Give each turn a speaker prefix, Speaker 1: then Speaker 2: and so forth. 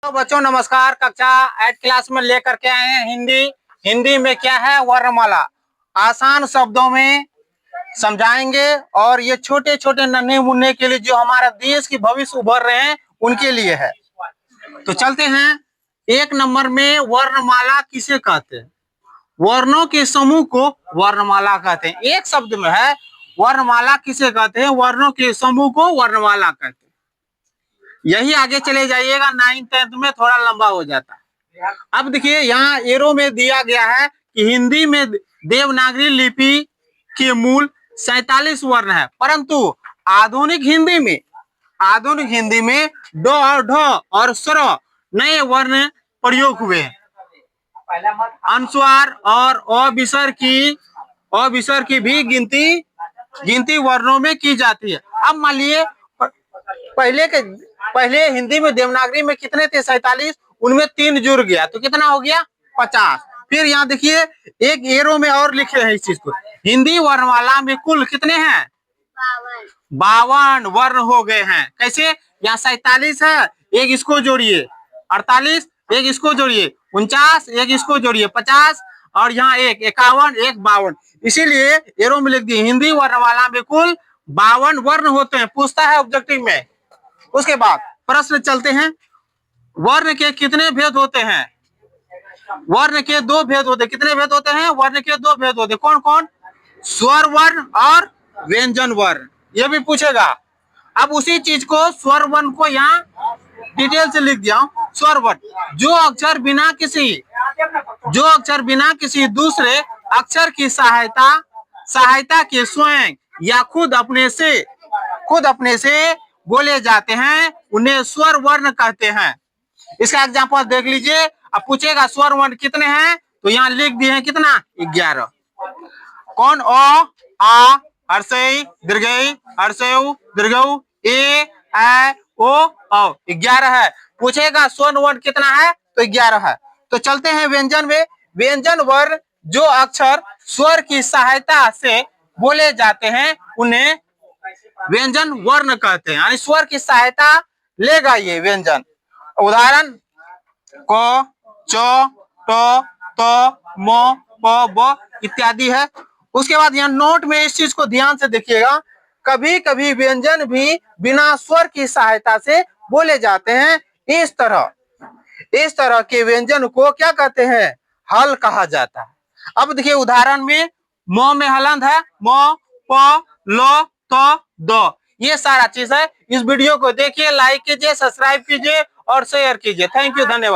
Speaker 1: तो बच्चों नमस्कार। कक्षा 8 क्लास में लेकर के आए हैं हिंदी। हिंदी में क्या है, वर्णमाला आसान शब्दों में समझाएंगे। और ये छोटे छोटे नन्हे मुन्ने के लिए, जो हमारा देश की भविष्य उभर रहे हैं, उनके लिए है। तो चलते हैं। 1 नंबर में वर्णमाला किसे कहते हैं? वर्णों के समूह को वर्णमाला कहते हैं। एक शब्द में है वर्णमाला किसे कहते हैं? वर्णों के समूह को वर्णमाला कहते हैं। यही आगे चले जाइएगा, 9th 10th में थोड़ा लंबा हो जाता है। अब देखिए यहाँ एरो में दिया गया है कि हिंदी में देवनागरी लिपि के मूल 47 वर्ण है, परंतु आधुनिक हिंदी में ड और ढ और स्वर नए वर्ण प्रयोग हुए हैं। अनुस्वार और अविसर की भी गिनती वर्णों में की जाती है। अब मान लिए पहले हिंदी में देवनागरी में कितने थे? 47। उनमें 3 जुड़ गया तो कितना हो गया? 50। फिर यहाँ देखिए एक एरो में और लिखे हैं इस चीज को। हिंदी वर्णमाला में कुल कितने हैं? 52 वर्ण हो गए हैं। कैसे? यहाँ 47 है, एक इसको जोड़िए 48, एक इसको जोड़िए 49, एक इसको जोड़िए 50, और यहाँ एक 51, एक 52। इसीलिए एरो में लिख दिए हिंदी वर्णमाला में कुल 52 वर्ण होते हैं। पूछता है ऑब्जेक्टिव में। उसके बाद प्रश्न चलते हैं। वर्ण के कितने भेद होते हैं? वर्ण के 2 भेद होते हैं। कितने भेद होते हैं? वर्ण के 2 भेद होते हैं। कौन कौन? स्वर वर्ण और व्यंजन वर्ण। ये भी पूछेगा। अब उसी चीज को स्वर वर्ण को यहाँ डिटेल से लिख दिया। स्वर वर्ण जो अक्षर बिना किसी दूसरे अक्षर की सहायता के स्वयं या खुद अपने से बोले जाते हैं, उन्हें स्वर वर्ण कहते हैं। इसका एग्जांपल देख लीजिए। अब पूछेगा स्वर वर्ण कितने हैं, तो यहाँ लिख दिए हैं कितना? 11। कौन? अ, आ, हर्षई, दीर्घई, हर्षयु, दीर्घऊ, ए, ऐ, ओ, औ। 11 है। पूछेगा स्वर वर्ण कितना है, तो 11 है। तो चलते हैं व्यंजन में। व्यंजन वर्ण जो अक्षर स्वर की सहायता से बोले जाते हैं, उन्हें व्यंजन वर्ण कहते हैं। यानी स्वर की सहायता लेगा ये व्यंजन। उदाहरण क, च, ट, त, म, प, ब इत्यादि है। उसके बाद यहाँ नोट में इस चीज को ध्यान से देखिएगा। कभी कभी व्यंजन भी बिना स्वर की सहायता से बोले जाते हैं। इस तरह के व्यंजन को क्या कहते हैं? हल कहा जाता है। अब देखिए उदाहरण में म में हलंत है, म, प, ल, त, द। ये सारा चीज है। इस वीडियो को देखिए, लाइक कीजिए, सब्सक्राइब कीजिए और शेयर कीजिए। थैंक यू, धन्यवाद।